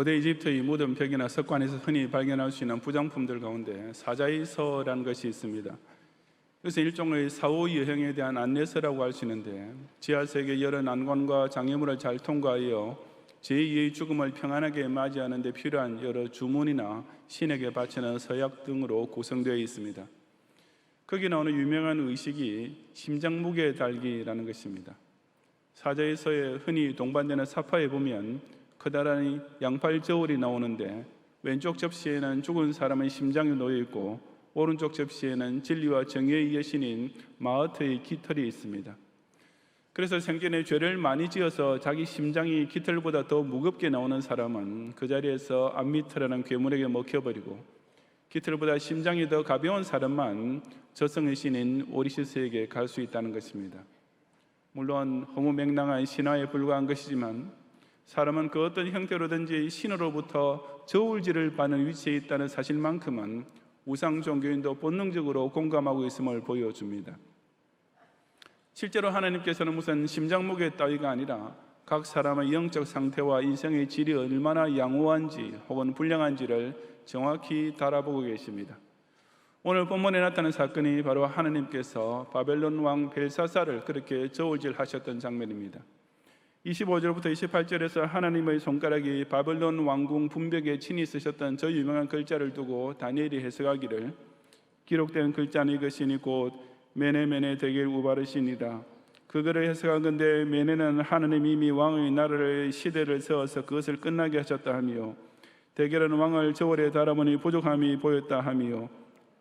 고대 이집트의 무덤 벽이나 석관에서 흔히 발견할 수 있는 부장품들 가운데 사자의서라는 것이 있습니다. 그래서 일종의 사후 여행에 대한 안내서라고 할 수 있는데, 지하세계 여러 난관과 장애물을 잘 통과하여 제2의 죽음을 평안하게 맞이하는 데 필요한 여러 주문이나 신에게 바치는 서약 등으로 구성되어 있습니다. 거기 나오는 유명한 의식이 심장무게 달기라는 것입니다. 사자의서에 흔히 동반되는 사파에 보면 커다란 양팔 저울이 나오는데, 왼쪽 접시에는 죽은 사람의 심장이 놓여 있고 오른쪽 접시에는 진리와 정의의 여신인 마하트의 깃털이 있습니다. 그래서 생전에 죄를 많이 지어서 자기 심장이 깃털보다 더 무겁게 나오는 사람은 그 자리에서 암미트라는 괴물에게 먹혀버리고, 깃털보다 심장이 더 가벼운 사람만 저승의 신인 오리시스에게 갈 수 있다는 것입니다. 물론 허무맹랑한 신화에 불과한 것이지만 사람은 그 어떤 형태로든지 신으로부터 저울질을 받는 위치에 있다는 사실만큼은 우상 종교인도 본능적으로 공감하고 있음을 보여줍니다. 실제로 하나님께서는 무슨 심장무게 따위가 아니라 각 사람의 영적 상태와 인생의 질이 얼마나 양호한지 혹은 불량한지를 정확히 달아보고 계십니다. 오늘 본문에 나타난 사건이 바로 하나님께서 바벨론 왕 벨사살을 그렇게 저울질하셨던 장면입니다. 25절부터 28절에서 하나님의 손가락이 바벨론 왕궁 분벽에 친히 쓰셨던 저 유명한 글자를 두고 다니엘이 해석하기를, 기록된 글자는 이것이니 곧 메네메네 데겔 우바르시니라. 그거를 해석한 건데, 메네는 하나님이 이미 왕의 나라의 시대를 세워서 그것을 끝나게 하셨다 하며, 데겔은 왕을 저울에 달아보니 부족함이 보였다 하며,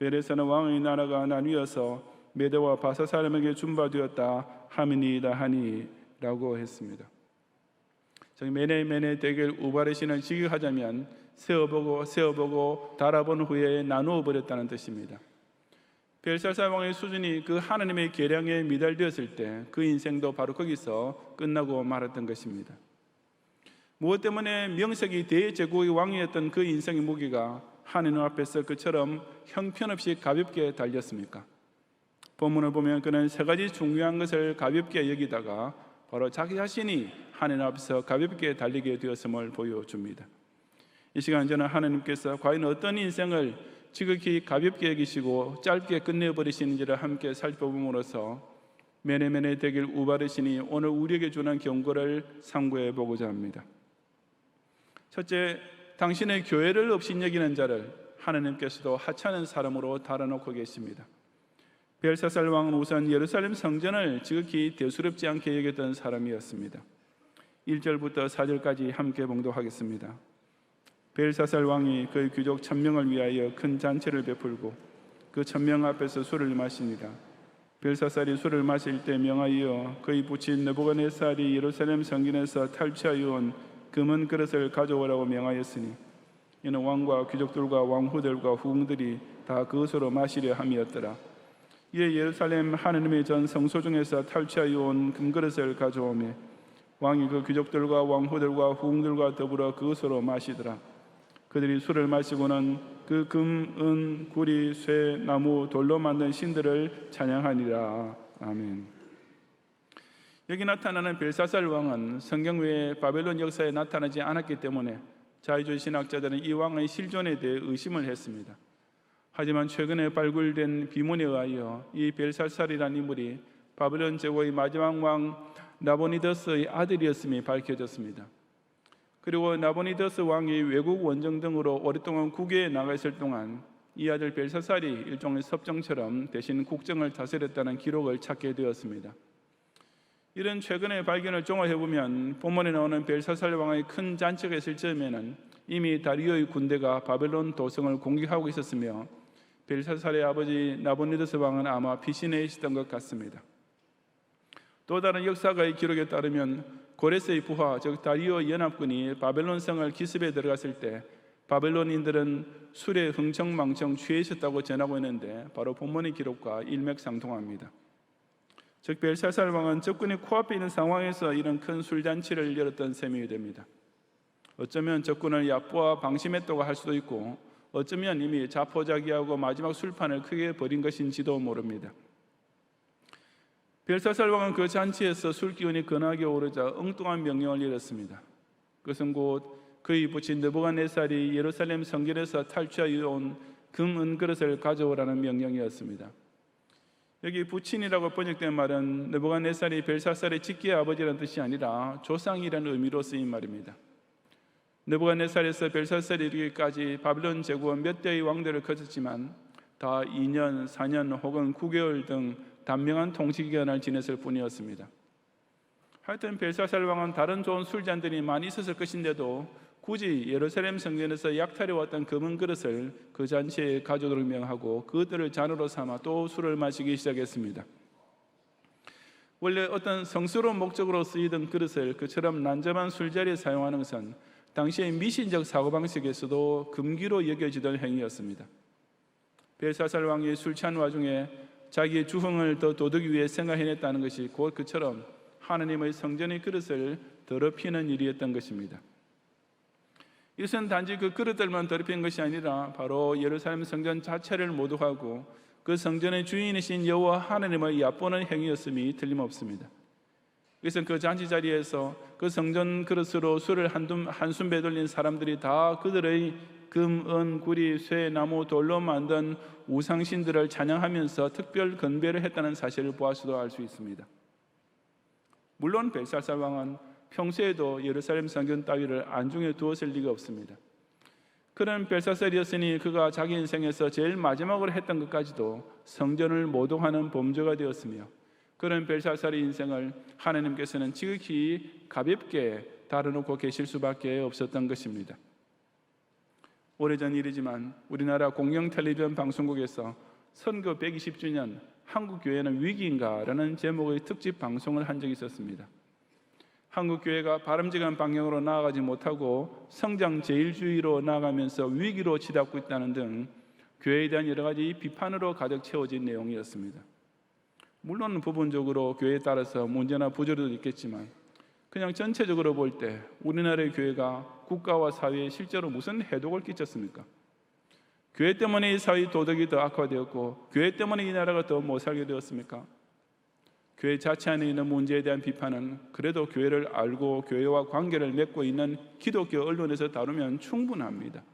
벨에서는 왕의 나라가 나뉘어서 메대와 바사 사람에게 준바되었다 하미니이다 하니 라고 했습니다. 메네 데겔 우바르시는 직역하자면 세어보고 달아본 후에 나누어 버렸다는 뜻입니다. 벨사살 왕의 수준이 그 하나님의 계량에 미달되었을 때 그 인생도 바로 거기서 끝나고 말았던 것입니다. 무엇 때문에 명색이 대제국의 왕이었던 그 인생의 무게가 하나님 앞에서 그처럼 형편없이 가볍게 달렸습니까? 본문을 보면 그는 세 가지 중요한 것을 가볍게 여기다가 바로 자기 자신이 하나님 앞에서 가볍게 달리게 되었음을 보여줍니다. 이 시간 저는 하나님께서 과연 어떤 인생을 지극히 가볍게 여기시고 짧게 끝내버리시는지를 함께 살펴봄으로써 메네메네 데겔 우바르시니 오늘 우리에게 주는 경고를 참고해 보고자 합니다. 첫째, 당신의 교회를 업신여기는 자를 하나님께서도 하찮은 사람으로 달아놓고 계십니다. 벨사살 왕은 우선 예루살렘 성전을 지극히 대수롭지 않게 여겼던 사람이었습니다. 1절부터 4절까지 함께 봉독하겠습니다. 벨사살 왕이 그의 귀족 1000명을 위하여 큰 잔치를 베풀고 그 1000명 앞에서 술을 마십니다. 벨사살이 술을 마실 때 명하여 그의 부친 느부갓네살이 예루살렘 성전에서 탈취하여 온 금은 그릇을 가져오라고 명하였으니, 이는 왕과 귀족들과 왕후들과 후궁들이 다 그것으로 마시려 함이었더라. 이에 예루살렘 하느님의 전 성소 중에서 탈취하여 온 금그릇을 가져오매 왕이 그 귀족들과 왕후들과 후궁들과 더불어 그것으로 마시더라. 그들이 술을 마시고는 그 금, 은, 구리, 쇠, 나무, 돌로 만든 신들을 찬양하니라. 아멘. 여기 나타나는 벨사살 왕은 성경 외에 바벨론 역사에 나타나지 않았기 때문에 자유주의 신학자들은 이 왕의 실존에 대해 의심을 했습니다. 하지만 최근에 발굴된 비문에 의하여 이 벨사살이라는 인물이 바벨론 제국의 마지막 왕 나보니더스의 아들이었음이 밝혀졌습니다. 그리고 나보니더스 왕이 외국 원정 등으로 오랫동안 국외에 나가 있을 동안 이 아들 벨사살이 일종의 섭정처럼 대신 국정을 다스렸다는 기록을 찾게 되었습니다. 이런 최근의 발견을 종합해보면 본문에 나오는 벨사살 왕의 큰 잔치가 있을 즈음에는 이미 다리오의 군대가 바벨론 도성을 공격하고 있었으며 벨사살의 아버지 나보니더스 왕은 아마 피신해 있었던 것 같습니다. 또 다른 역사가의 기록에 따르면 고레스의 부하, 즉 다리오 연합군이 바벨론 성을 기습에 들어갔을 때 바벨론인들은 술에 흥청망청 취해 있었다고 전하고 있는데 바로 본문의 기록과 일맥상통합니다. 즉 벨사살 왕은 적군이 코앞에 있는 상황에서 이런 큰 술잔치를 열었던 셈이 됩니다. 어쩌면 적군을 얕보아 방심했다고 할 수도 있고, 어쩌면 이미 자포자기하고 마지막 술판을 크게 벌인 것인지도 모릅니다. 벨사살 왕은 그 잔치에서 술기운이 거나게 오르자 엉뚱한 명령을 내렸습니다. 그것은 곧 그의 부친 느부갓네살이 예루살렘 성전에서 탈취하여 온 금 은그릇을 가져오라는 명령이었습니다. 여기 부친이라고 번역된 말은 느부갓네살이 벨사살의 직계 아버지라는 뜻이 아니라 조상이라는 의미로 쓰인 말입니다. 느부갓네살에서 벨사살이 이르기까지 바빌론 제국은 몇 대의 왕들을 거쳤지만 다 2년, 4년 혹은 9개월 등 단명한 통치 기간을 지냈을 뿐이었습니다. 하여튼 벨사살 왕은 다른 좋은 술잔들이 많이 있었을 것인데도 굳이 예루살렘 성전에서 약탈해왔던 금은 그릇을 그 잔치에 가져오도록 명하고 그들을 잔으로 삼아 또 술을 마시기 시작했습니다. 원래 어떤 성스러운 목적으로 쓰이던 그릇을 그처럼 난잡한 술자리에 사용하는 것은 당시의 미신적 사고방식에서도 금기로 여겨지던 행위였습니다. 벨사살 왕이 술 취한 와중에 자기의 주흥을 더 돋우기 위해 생각해냈다는 것이 곧 그처럼 하느님의 성전의 그릇을 더럽히는 일이었던 것입니다. 이것은 단지 그 그릇들만 더럽힌 것이 아니라 바로 예루살렘 성전 자체를 모독하고 그 성전의 주인이신 여호와 하느님을 얕보는 행위였음이 틀림없습니다. 이것은 그 잔치 자리에서 그 성전 그릇으로 술을 한숨 배돌린 사람들이 다 그들의 금, 은, 구리, 쇠, 나무, 돌로 만든 우상신들을 찬양하면서 특별 건배를 했다는 사실을 보아서도 알 수 있습니다. 물론 벨사살 왕은 평소에도 예루살렘 성전 따위를 안중에 두었을 리가 없습니다. 그런 벨사살이었으니 그가 자기 인생에서 제일 마지막으로 했던 것까지도 성전을 모독하는 범죄가 되었으며 그런 벨사살의 인생을 하나님께서는 지극히 가볍게 다뤄놓고 계실 수밖에 없었던 것입니다. 오래전 일이지만 우리나라 공영 텔레비전 방송국에서 선거 120주년 한국교회는 위기인가? 라는 제목의 특집 방송을 한 적이 있었습니다. 한국교회가 바람직한 방향으로 나아가지 못하고 성장 제일주의로 나아가면서 위기로 치닫고 있다는 등 교회에 대한 여러 가지 비판으로 가득 채워진 내용이었습니다. 물론 부분적으로 교회에 따라서 문제나 부조리도 있겠지만 그냥 전체적으로 볼 때 우리나라의 교회가 국가와 사회에 실제로 무슨 해독을 끼쳤습니까? 교회 때문에 이 사회 도덕이 더 악화되었고 교회 때문에 이 나라가 더 못 살게 되었습니까? 교회 자체 안에 있는 문제에 대한 비판은 그래도 교회를 알고 교회와 관계를 맺고 있는 기독교 언론에서 다루면 충분합니다.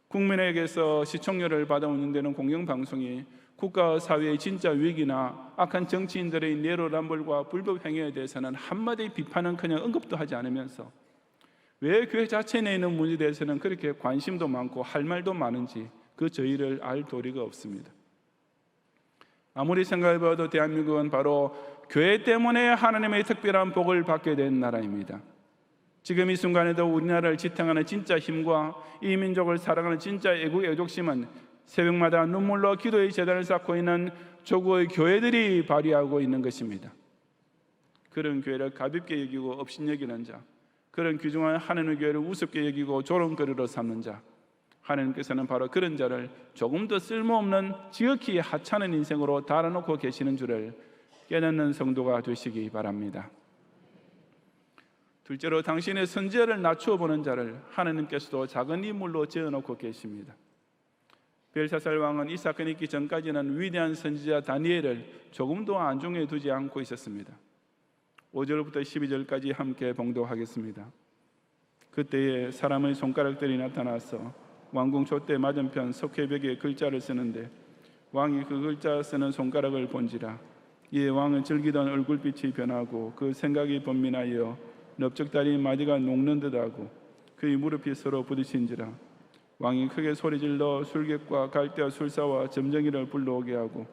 국민에게서 시청률을 받아오는 데는 공영방송이 국가 사회의 진짜 위기나 악한 정치인들의 내로남불과 불법 행위에 대해서는 한마디 비판은커녕 언급도 하지 않으면서 왜 교회 자체 내에 있는 문제에 대해서는 그렇게 관심도 많고 할 말도 많은지 그 저희를 알 도리가 없습니다. 아무리 생각해봐도 대한민국은 바로 교회 때문에 하나님의 특별한 복을 받게 된 나라입니다. 지금 이 순간에도 우리나라를 지탱하는 진짜 힘과 이 민족을 사랑하는 진짜 애국심은 새벽마다 눈물로 기도의 제단을 쌓고 있는 조국의 교회들이 발휘하고 있는 것입니다. 그런 교회를 가볍게 여기고 업신여기는 자, 그런 귀중한 하나님의 교회를 우습게 여기고 조롱거리로 삼는 자, 하나님께서는 바로 그런 자를 조금 더 쓸모없는 지극히 하찮은 인생으로 달아놓고 계시는 줄을 깨닫는 성도가 되시기 바랍니다. 둘째로 당신의 선지자를 낮추어 보는 자를 하나님께서도 작은 인물로 지어놓고 계십니다. 벨사살 왕은 이 사건이 있기 전까지는 위대한 선지자 다니엘을 조금도 안중에 두지 않고 있었습니다. 5절부터 12절까지 함께 봉독하겠습니다. 그때에 사람의 손가락들이 나타나서 왕궁 촛대 맞은편 석회벽에 글자를 쓰는데 왕이 그 글자 쓰는 손가락을 본지라. 이에 왕은 즐기던 얼굴빛이 변하고 그 생각이 번민하여 넓적다리 마디가 녹는 듯하고 그의 무릎이 서로 부딪힌지라. 왕이 크게 소리질러 술객과 갈대와 술사와 점쟁이를 불러오게 하고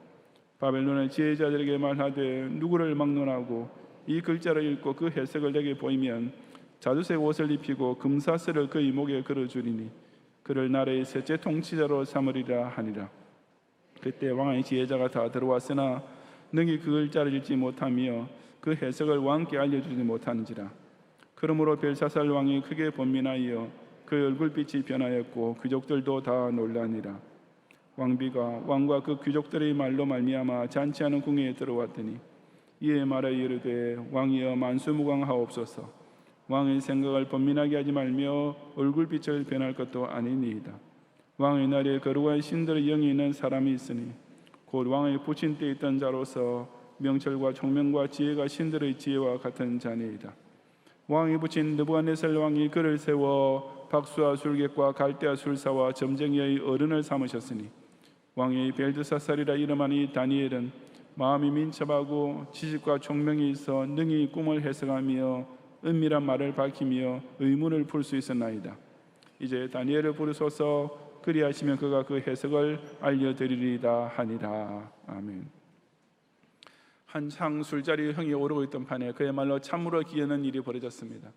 바벨론의 지혜자들에게 말하되 누구를 막론하고 이 글자를 읽고 그 해석을 내게 보이면 자두색 옷을 입히고 금사슬을 그의 목에 걸어주리니 그를 나라의 셋째 통치자로 삼으리라 하니라. 그때 왕의 지혜자가 다 들어왔으나 능히 그 글자를 읽지 못하며 그 해석을 왕께 알려주지 못하는지라. 그러므로 벨사살 왕이 크게 번민하여 그 얼굴빛이 변하였고 귀족들도 다 놀라니라. 왕비가 왕과 그 귀족들의 말로 말미암아 잔치하는 궁에 들어왔더니 이에 말하여 이르되 왕이여 만수무강하옵소서. 왕의 생각을 번민하게 하지 말며 얼굴빛을 변할 것도 아니니이다. 왕의 날에 거룩한 신들의 영이 있는 사람이 있으니 곧 왕의 부친 때 있던 자로서 명철과 총명과 지혜가 신들의 지혜와 같은 자니이다. 왕이 붙인 느부갓네살 왕이 그를 세워 박수와 술객과 갈대아 술사와 점쟁이의 어른을 삼으셨으니 왕이 벨드사살이라 이름하니 다니엘은 마음이 민첩하고 지식과 총명이 있어 능히 꿈을 해석하며 은밀한 말을 밝히며 의문을 풀 수 있었나이다. 이제 다니엘을 부르소서. 그리하시면 그가 그 해석을 알려드리리다 하니라. 아멘. 한창 술자리 흥이 오르고 있던 판에 그야말로 참으로 기이한 일이 벌어졌습니다.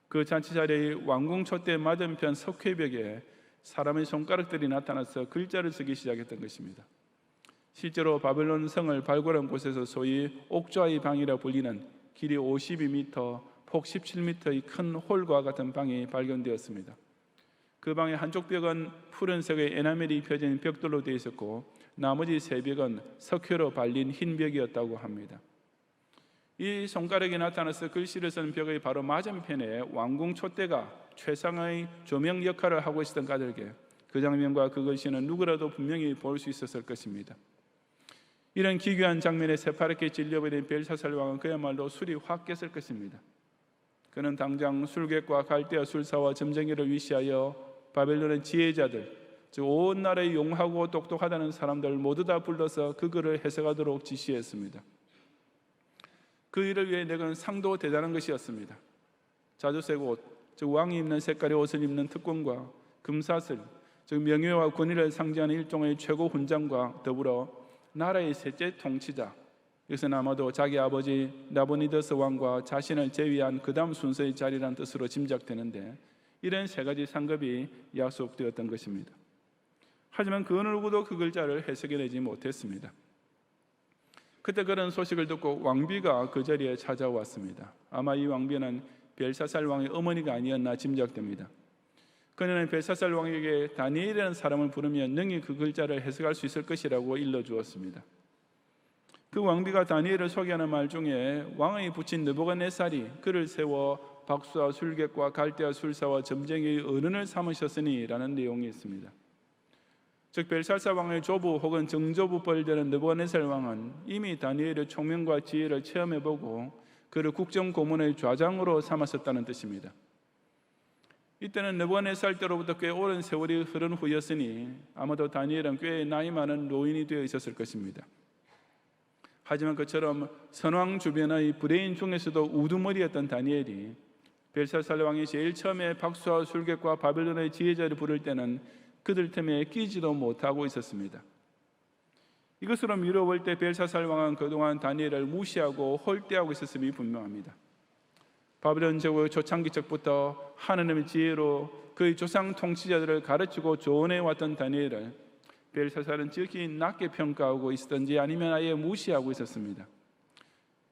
그 잔치 자리의 왕궁 촛대 맞은편 석회벽에 사람의 손가락들이 나타나서 글자를 쓰기 시작했던 것입니다. 실제로 바벨론 성을 발굴한 곳에서 소위 옥좌의 방이라 불리는 길이 52m, 폭 17m의 큰 홀과 같은 방이 발견되었습니다. 그 방의 한쪽 벽은 푸른색의 에나멜이 입혀진 벽돌로 되어 있었고 나머지 세 벽은 석회로 발린 흰 벽이었다고 합니다. 이 손가락이 나타나서 글씨를 쓴 벽의 바로 맞은편에 왕궁 촛대가 최상의 조명 역할을 하고 있었던 까닭에 그 장면과 그 글씨는 누구라도 분명히 볼 수 있었을 것입니다. 이런 기괴한 장면에 새파랗게 질려버린 벨사살 왕은 그야말로 술이 확 깼을 것입니다. 그는 당장 술객과 갈대아 술사와 점쟁이를 위시하여 바벨론의 지혜자들, 즉 온 나라에 용하고 똑똑하다는 사람들 모두 다 불러서 그 글을 해석하도록 지시했습니다. 그 일을 위해 내건 상도 대단한 것이었습니다. 자주색 옷, 즉 왕이 입는 색깔의 옷을 입는 특권과 금사슬, 즉 명예와 권위를 상징하는 일종의 최고 훈장과 더불어 나라의 셋째 통치자, 이것은 아마도 자기 아버지 나보니더스 왕과 자신을 제위한 그 다음 순서의 자리라는 뜻으로 짐작되는데 이런 세 가지 상급이 약속되었던 것입니다. 하지만 그 어느 누구도 그 글자를 해석해내지 못했습니다. 그때 그런 소식을 듣고 왕비가 그 자리에 찾아왔습니다. 아마 이 왕비는 벨사살 왕의 어머니가 아니었나 짐작됩니다. 그녀는 벨사살 왕에게 다니엘이라는 사람을 부르면 능히 그 글자를 해석할 수 있을 것이라고 일러주었습니다. 그 왕비가 다니엘을 소개하는 말 중에 왕의 부친 느부갓네살이 그를 세워 박수와 술객과 갈대아 술사와 점쟁이의 어른을 삼으셨으니 라는 내용이 있습니다. 즉 벨사살 왕의 조부 혹은 정조부뻘 되는 느부갓네살 왕은 이미 다니엘의 총명과 지혜를 체험해보고 그를 국정고문의 좌장으로 삼았었다는 뜻입니다. 이때는 느부갓네살 때로부터 꽤 오랜 세월이 흐른 후였으니 아마도 다니엘은 꽤 나이 많은 노인이 되어 있었을 것입니다. 하지만 그처럼 선왕 주변의 브레인 중에서도 우두머리였던 다니엘이 벨사살 왕이 제일 처음에 박수와 술객과 바벨론의 지혜자를 부를 때는 그들 틈에 끼지도 못하고 있었습니다. 이것으로 미뤄볼 때 벨사살 왕은 그동안 다니엘을 무시하고 홀대하고 있었음이 분명합니다. 바벨론 제국의 초창기적부터 하나님의 지혜로 그의 조상 통치자들을 가르치고 조언해 왔던 다니엘을 벨사살은 지극히 낮게 평가하고 있었던지 아니면 아예 무시하고 있었습니다.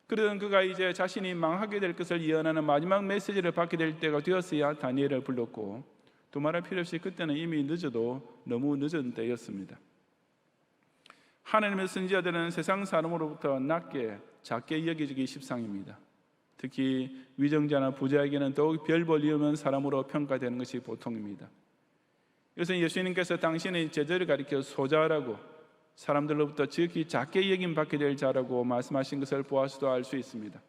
그러던 그가 이제 자신이 망하게 될 것을 예언하는 마지막 메시지를 받게 될 때가 되었어야 다니엘을 불렀고 또 말할 필요 없이 그때는 이미 늦어도 너무 늦은 때였습니다. 하나님의 선지자들은 세상 사람으로부터 낮게 작게 여기기 십상입니다. 특히 위정자나 부자에게는 더욱 별 볼 일 없는 사람으로 평가되는 것이 보통입니다. 이것은 예수님께서 당신의 제자를 가리켜 소자라고 사람들로부터 지극히 작게 여김받게 될 자라고 말씀하신 것을 보아서도 알 수 있습니다.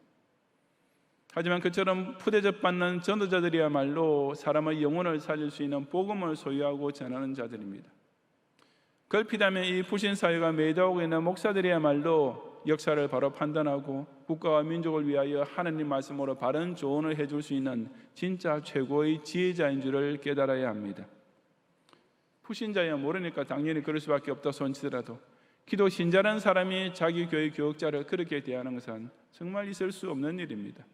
하지만 그처럼 푸대접받는 전도자들이야말로 사람의 영혼을 살릴 수 있는 복음을 소유하고 전하는 자들입니다. 걸핏하면 이 부신사회가 매도하고 있는 목사들이야말로 역사를 바로 판단하고 국가와 민족을 위하여 하나님 말씀으로 바른 조언을 해줄 수 있는 진짜 최고의 지혜자인 줄을 깨달아야 합니다. 부신자야 모르니까 당연히 그럴 수밖에 없다 손치더라도 기도 신자라는 사람이 자기 교회 교역자를 그렇게 대하는 것은 정말 있을 수 없는 일입니다.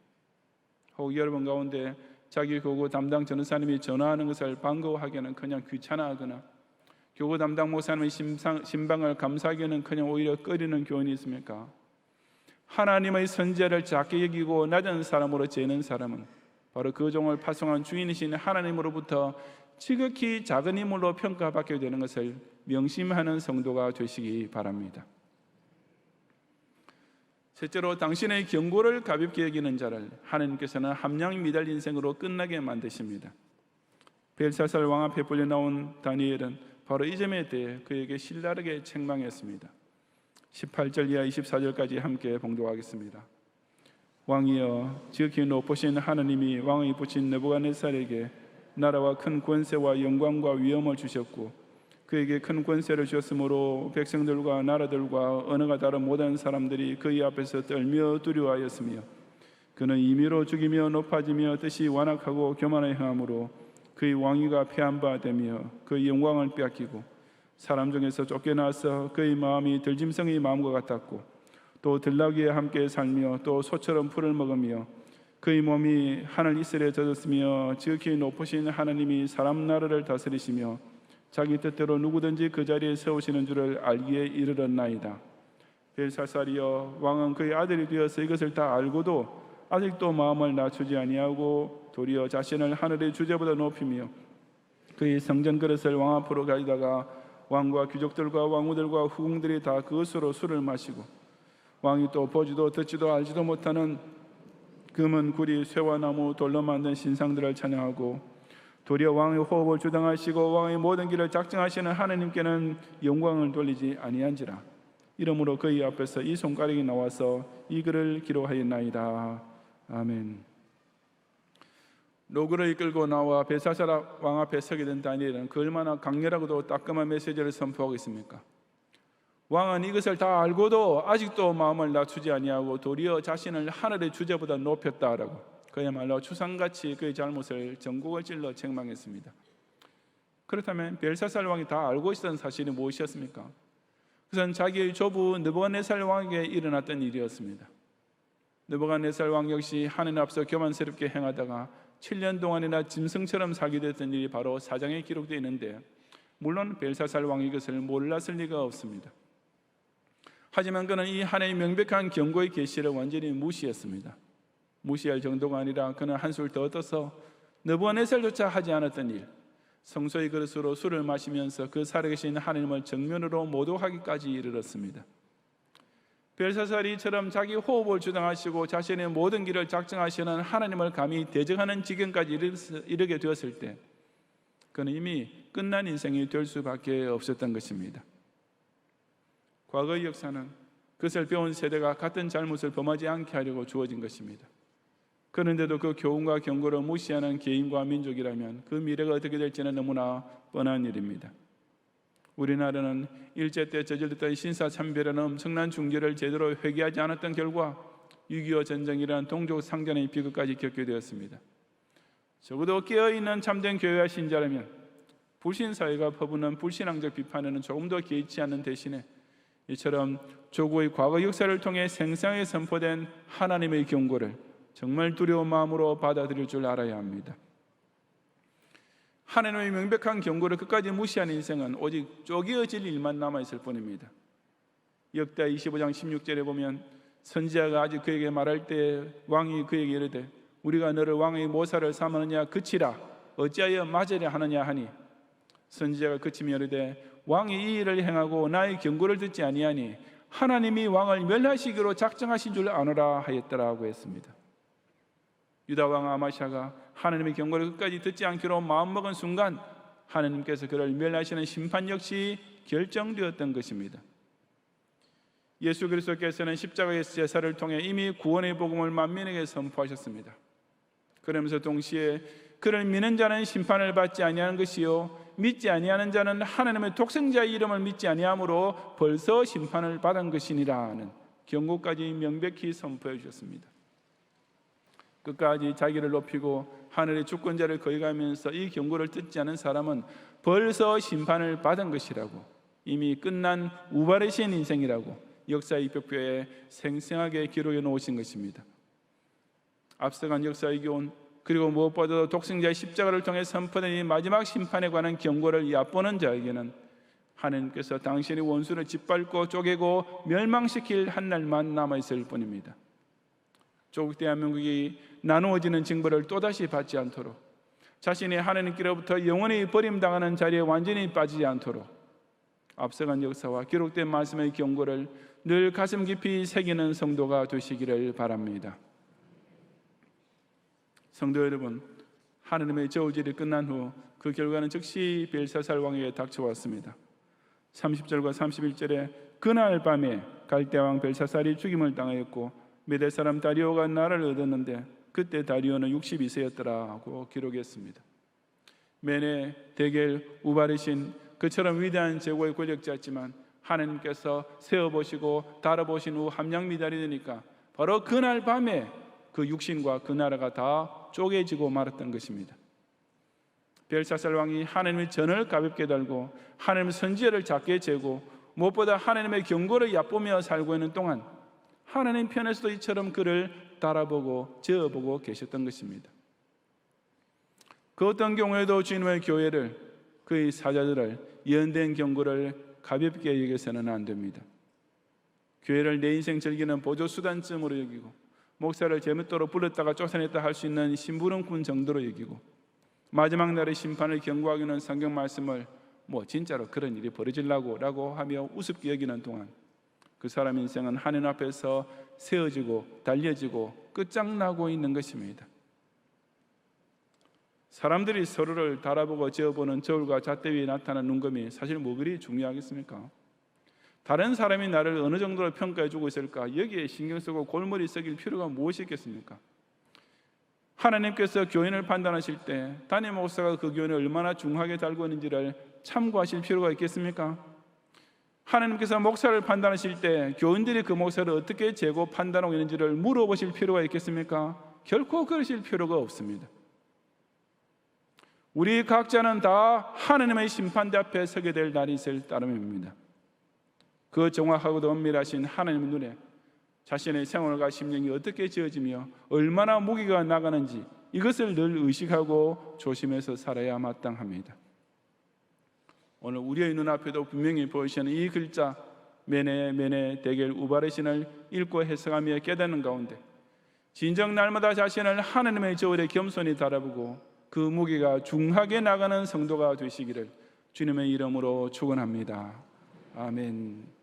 혹 여러분 가운데 자기 교구 담당 전도사님이 전화하는 것을 반가워하기에는 그냥 귀찮아하거나 교구 담당 목사님의 신방을 감사하기에는 그냥 오히려 꺼리는 교인이 있습니까? 하나님의 선지자를 작게 여기고 낮은 사람으로 재는 사람은 바로 그 종을 파송한 주인이신 하나님으로부터 지극히 작은 인물로 평가받게 되는 것을 명심하는 성도가 되시기 바랍니다. 셋째로 당신의 경고를 가볍게 여기는 자를 하나님께서는 함량 미달 인생으로 끝나게 만드십니다. 벨사살 왕 앞에 불려 나온 다니엘은 바로 이 점에 대해 그에게 신랄하게 책망했습니다. 18절 이하 24절까지 함께 봉독하겠습니다. 왕이여, 지극히 높으신 하나님이 왕이 붙인 느부갓네살에게 나라와 큰 권세와 영광과 위엄을 주셨고 그에게 큰 권세를 주셨으므로 백성들과 나라들과 언어가 다른 모든 사람들이 그의 앞에서 떨며 두려워하였으며 그는 임의로 죽이며 높아지며 뜻이 완악하고 교만에 행함으로 그의 왕위가 폐한 바 되며 그의 영광을 빼앗기고 사람 중에서 쫓겨나서 그의 마음이 들짐승의 마음과 같았고 또 들나귀와 함께 살며 또 소처럼 풀을 먹으며 그의 몸이 하늘 이슬에 젖었으며 지극히 높으신 하나님이 사람 나라를 다스리시며 자기 뜻대로 누구든지 그 자리에 세우시는 줄을 알기에 이르렀나이다. 벨사살이여, 왕은 그의 아들이 되어서 이것을 다 알고도 아직도 마음을 낮추지 아니하고 도리어 자신을 하늘의 주제보다 높이며 그의 성전 그릇을 왕 앞으로 가져다가 왕과 귀족들과 왕후들과 후궁들이 다 그것으로 술을 마시고 왕이 또 보지도 듣지도 알지도 못하는 금은 구리 쇠와 나무 돌로 만든 신상들을 찬양하고 도리어 왕의 호흡을 주당하시고 왕의 모든 길을 작정하시는 하나님께는 영광을 돌리지 아니한지라. 이러므로 그의 앞에서 이 손가락이 나와서 이 글을 기록하였나이다. 아멘. 로그를 이끌고 나와 벨사살 왕 앞에 서게 된 다니엘은 그 얼마나 강렬하고도 따끔한 메시지를 선포하고 있습니까? 왕은 이것을 다 알고도 아직도 마음을 낮추지 아니하고 도리어 자신을 하늘의 주제보다 높였다라고 그야말로 추상같이 그의 잘못을 전곡을 찔러 책망했습니다. 그렇다면 벨사살 왕이 다 알고 있었던 사실이 무엇이었습니까? 그것은 자기의 조부 느부갓네살 왕에게 일어났던 일이었습니다. 느부갓네살 왕 역시 하늘 앞서 교만스럽게 행하다가 7년 동안이나 짐승처럼 살게 됐던 일이 바로 사장에 기록되어 있는데 물론 벨사살 왕이 이것을 몰랐을 리가 없습니다. 하지만 그는 이 하나의 명백한 경고의 계시를 완전히 무시했습니다. 무시할 정도가 아니라 그는 한술 더 떠서 느부갓네살조차 하지 않았던 일, 성소의 그릇으로 술을 마시면서 그 살아계신 하나님을 정면으로 모독하기까지 이르렀습니다. 벨사살이 이처럼 자기 호흡을 주장하시고 자신의 모든 길을 작정하시는 하나님을 감히 대적하는 지경까지 이르게 되었을 때 그는 이미 끝난 인생이 될 수밖에 없었던 것입니다. 과거의 역사는 그것을 배운 세대가 같은 잘못을 범하지 않게 하려고 주어진 것입니다. 그런데도 그 교훈과 경고를 무시하는 개인과 민족이라면 그 미래가 어떻게 될지는 너무나 뻔한 일입니다. 우리나라는 일제 때 저질렀던 신사참배라는 엄청난 중죄를 제대로 회개하지 않았던 결과 6.25 전쟁이라는 동족 상전의 비극까지 겪게 되었습니다. 적어도 깨어있는 참된 교회와 신자라면 불신사회가 퍼부는 불신앙적 비판에는 조금 더 개의치 않는 대신에 이처럼 조국의 과거 역사를 통해 생생하게 선포된 하나님의 경고를 정말 두려운 마음으로 받아들일 줄 알아야 합니다. 하나님의 명백한 경고를 끝까지 무시한 인생은 오직 쪼개어질 일만 남아있을 뿐입니다. 역대 25장 16절에 보면 선지자가 아직 그에게 말할 때 왕이 그에게 이르되 우리가 너를 왕의 모사를 삼느냐 그치라 어찌하여 맞으려 하느냐 하니 선지자가 그치며 이르되 왕이 이 일을 행하고 나의 경고를 듣지 아니하니 하나님이 왕을 멸하시기로 작정하신 줄 아노라 하였더라고 했습니다. 유다 왕 아마샤가 하나님의 경고를 끝까지 듣지 않기로 마음먹은 순간 하나님께서 그를 멸하시는 심판 역시 결정되었던 것입니다. 예수 그리스도께서는 십자가의 제사를 통해 이미 구원의 복음을 만민에게 선포하셨습니다. 그러면서 동시에 그를 믿는 자는 심판을 받지 아니하는 것이요 믿지 아니하는 자는 하나님의 독생자의 이름을 믿지 아니하므로 벌써 심판을 받은 것이니라는 경고까지 명백히 선포해 주셨습니다. 끝까지 자기를 높이고 하늘의 주권자를 거역하면서 이 경고를 듣지 않은 사람은 벌써 심판을 받은 것이라고, 이미 끝난 우발의신 인생이라고 역사의 벽표에 생생하게 기록해 놓으신 것입니다. 앞서간 역사의 교훈, 그리고 무엇보다도 독생자의 십자가를 통해 선포된 이 마지막 심판에 관한 경고를 얕보는 자에게는 하나님께서 당신의 원수를 짓밟고 쪼개고 멸망시킬 한 날만 남아있을 뿐입니다. 조국 대한민국이 나누어지는 징벌을 또다시 받지 않도록, 자신이 하나님께로부터 영원히 버림당하는 자리에 완전히 빠지지 않도록 앞서간 역사와 기록된 말씀의 경고를 늘 가슴 깊이 새기는 성도가 되시기를 바랍니다. 성도 여러분, 하나님의 저울질이 끝난 후 그 결과는 즉시 벨사살 왕에게 닥쳐왔습니다. 30절과 31절에 그날 밤에 갈대왕 벨사살이 죽임을 당하였고 메대 사람 다리오가 나라를 얻었는데 그때 다리오는 62세였더라 하고 기록했습니다. 메네, 데겔, 우바르신 그처럼 위대한 제국의 권력자였지만 하나님께서 세워보시고 다뤄보신 후 함량미달이 되니까 바로 그날 밤에 그 육신과 그 나라가 다 쪼개지고 말았던 것입니다. 벨사살 왕이 하나님의 전을 가볍게 달고 하나님의 선지자를 작게 재고 무엇보다 하나님의 경고를 얕보며 살고 있는 동안 하나님 편에서도 이처럼 그를 달아보고 저어보고 계셨던 것입니다. 그 어떤 경우에도 주님의 교회를, 그의 사자들을, 예언된 경고를 가볍게 여겨서는 안 됩니다. 교회를 내 인생 즐기는 보조수단쯤으로 여기고 목사를 제멋대로 불렀다가 쫓아냈다 할 수 있는 심부름꾼 정도로 여기고 마지막 날의 심판을 경고하기는 성경 말씀을 진짜로 그런 일이 벌어지려고 라고 하며 우습게 여기는 동안 그 사람 인생은 하나님 앞에서 세워지고 달려지고 끝장나고 있는 것입니다. 사람들이 서로를 달아보고 저어보는 저울과 잣대 위에 나타나는 눈금이 사실 뭐 그리 중요하겠습니까? 다른 사람이 나를 어느 정도로 평가해 주고 있을까? 여기에 신경 쓰고 골머리 썩일 필요가 무엇이 있겠습니까? 하나님께서 교인을 판단하실 때 담임 목사가 그 교인을 얼마나 중하게 달고 있는지를 참고하실 필요가 있겠습니까? 하나님께서 목사를 판단하실 때 교인들이 그 목사를 어떻게 재고 판단하고 있는지를 물어보실 필요가 있겠습니까? 결코 그러실 필요가 없습니다. 우리 각자는 다 하나님의 심판대 앞에 서게 될 날이 있을 따름입니다. 그 정확하고도 엄밀하신 하나님의 눈에 자신의 생활과 심령이 어떻게 지어지며 얼마나 무게가 나가는지 이것을 늘 의식하고 조심해서 살아야 마땅합니다. 오늘 우리의 눈앞에도 분명히 보이시는 이 글자 메네 데겔 우바르신을 읽고 해석하며 깨닫는 가운데 진정 날마다 자신을 하나님의 저울에 겸손히 달아보고 그 무게가 중하게 나가는 성도가 되시기를 주님의 이름으로 축원합니다. 아멘.